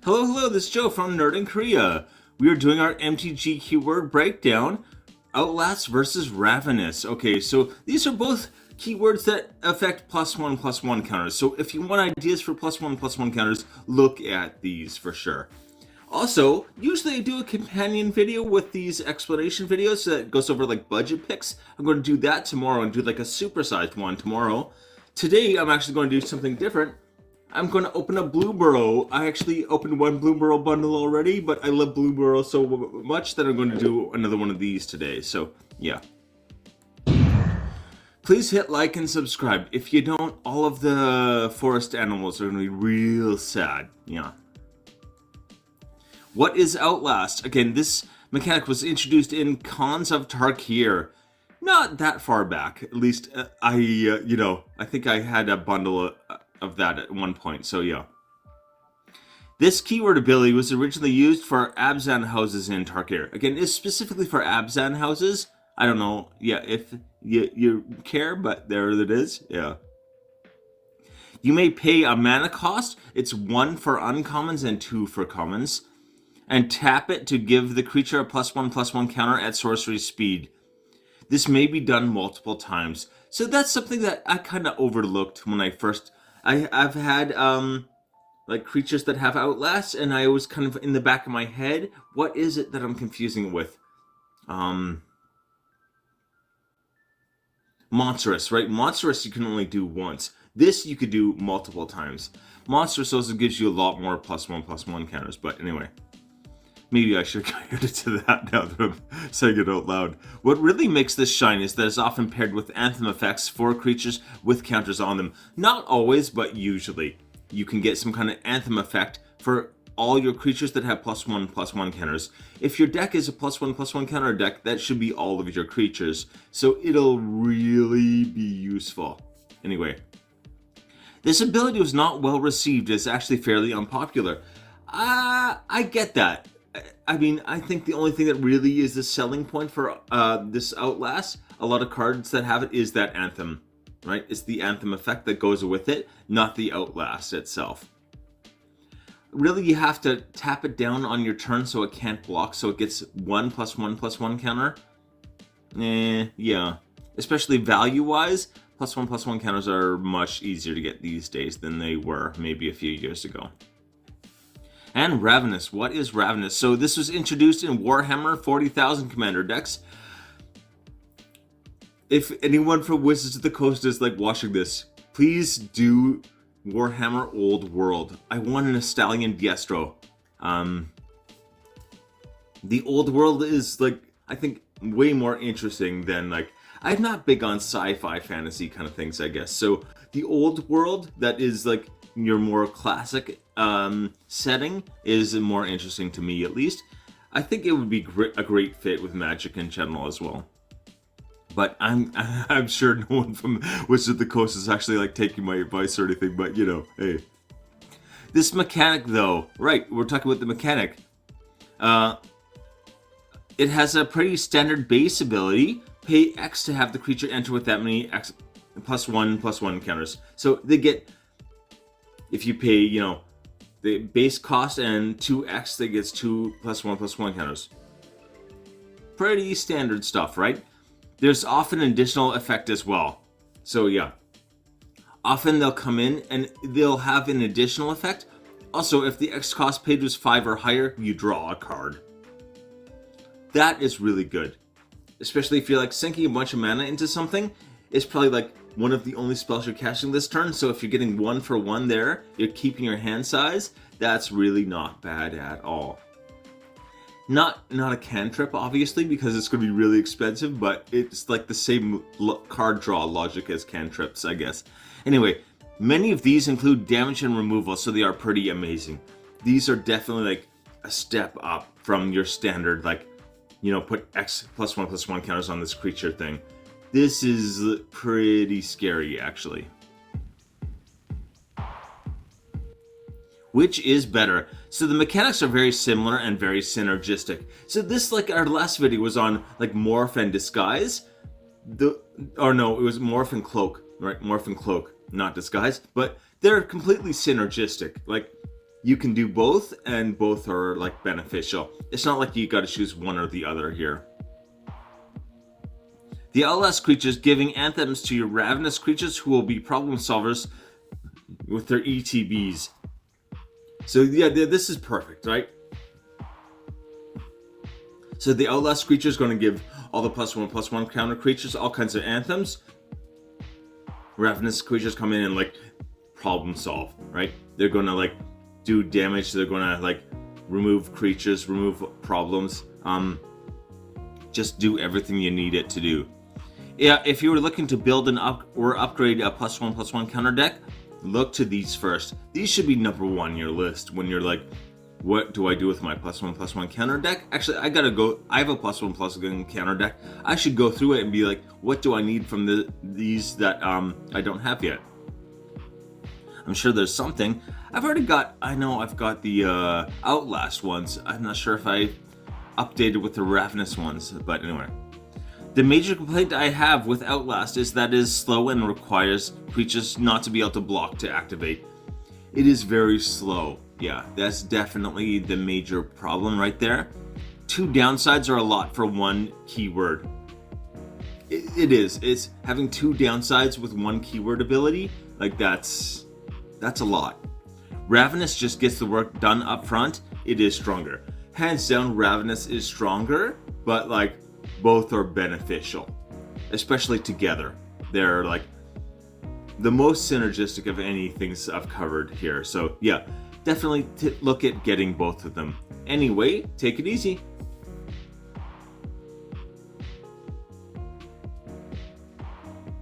Hello, this is Joe from Nerd in Korea. We are doing our MTG keyword breakdown, Outlast versus Ravenous. Okay, so these are both keywords that affect +1/+1 counters. So if you want ideas for +1/+1 counters, look at these for sure. Also, usually I do a companion video with these explanation videos that goes over like budget picks. I'm going to do that tomorrow and do like a supersized one tomorrow. Today, I'm actually going to do something different. I'm going to open a Blue Burrow. I actually opened one Blue Burrow bundle already, but I love Blue Burrow so much that I'm going to do another one of these today. So, yeah. Please hit like and subscribe. If you don't, all of the forest animals are going to be real sad. Yeah. What is Outlast? Again, this mechanic was introduced in Khans of Tarkir. Not that far back. At least, I think I had a bundle of that at one point, so yeah. This keyword ability was originally used for Abzan houses in Tarkir. Again, it's specifically for Abzan houses. I don't know, yeah, if you care, but there it is, yeah. You may pay a mana cost. It's 1 for uncommons and 2 for commons. And tap it to give the creature a +1/+1 counter at sorcery speed. This may be done multiple times. So that's something that I kind of overlooked when I first... I've had like creatures that have Outlast, and I was kind of in the back of my head, what is it that I'm confusing with? Monstrous, right? Monstrous you can only do once. This you could do multiple times. Monstrous also gives you a lot more +1/+1 counters, but anyway. Maybe I should compare it to that now that I'm saying it out loud. What really makes this shine is that it's often paired with Anthem effects for creatures with counters on them. Not always, but usually. You can get some kind of Anthem effect for all your creatures that have +1/+1 counters. If your deck is a +1/+1 counter deck, that should be all of your creatures. So it'll really be useful. Anyway. This ability was not well received. It's actually fairly unpopular. I get that. I mean, I think the only thing that really is the selling point for this Outlast, a lot of cards that have it, is that Anthem, right? It's the Anthem effect that goes with it, not the Outlast itself. Really, you have to tap it down on your turn so it can't block, so it gets 1 +1/+1 counter. Yeah. Especially value-wise, +1/+1 counters are much easier to get these days than they were maybe a few years ago. And Ravenous. What is Ravenous? So this was introduced in Warhammer 40,000 Commander decks. If anyone from Wizards of the Coast is like watching this, please do Warhammer Old World. I want an Stallion Diestro. The Old World is like, I think, way more interesting than like, I'm not big on sci-fi fantasy kind of things, I guess. So the Old World, that is like your more classic setting, is more interesting to me, at least. I think it would be a great fit with Magic in general as well. But I'm sure no one from Wizards of the Coast is actually like taking my advice or anything, but you know, hey. This mechanic though, right, we're talking about the mechanic. It has a pretty standard base ability. Pay X to have the creature enter with that many X +1/+1 counters. So they get, if you pay, you know, the base cost and 2x, that gets 2 +1/+1 counters. Pretty standard stuff, right? There's often an additional effect as well. So yeah. Often they'll come in and they'll have an additional effect. Also, if the X cost paid was 5 or higher, you draw a card. That is really good. Especially if you're like sinking a bunch of mana into something. It's probably like one of the only spells you're casting this turn, so if you're getting 1 for 1 there, you're keeping your hand size, that's really not bad at all. Not a cantrip, obviously, because it's going to be really expensive, but it's like the same card draw logic as cantrips, I guess. Anyway, many of these include damage and removal, so they are pretty amazing. These are definitely like a step up from your standard, like, you know, put X +1/+1 counters on this creature thing. This is pretty scary, actually. Which is better? So the mechanics are very similar and very synergistic. So this, like our last video, was on like Morph and Disguise. Or no, it was Morph and Cloak, right? Morph and Cloak, not Disguise. But they're completely synergistic. Like, You can do both, and both are like beneficial. It's not like you got to choose one or the other here. The Outlast creatures, giving anthems to your Ravenous creatures who will be problem solvers with their ETBs. So yeah, this is perfect, right? So the Outlast creature is going to give all the +1/+1 counter creatures all kinds of anthems. Ravenous creatures come in and like problem solve, right? They're going to like do damage. They're going to like remove creatures, remove problems. Just do everything you need it to do. Yeah, if you were looking to build or upgrade a +1/+1 counter deck, look to these first. These should be number one on your list when you're like, what do I do with my +1/+1 counter deck? Actually, I have a +1/+1 counter deck. I should go through it and be like, what do I need from these that I don't have yet? I'm sure there's something. I know I've got the Outlast ones. I'm not sure if I updated with the Ravenous ones, but anyway. The major complaint I have with Outlast is that it is slow and requires creatures not to be able to block to activate. It is very slow. Yeah, that's definitely the major problem right there. 2 downsides are a lot for one keyword. It is. It's having 2 downsides with 1 keyword ability. Like that's a lot. Ravenous just gets the work done up front. It is stronger. Hands down, Ravenous is stronger, but like both are beneficial, especially together. They're like the most synergistic of any things I've covered here. So yeah, definitely look at getting both of them. Anyway, take it easy.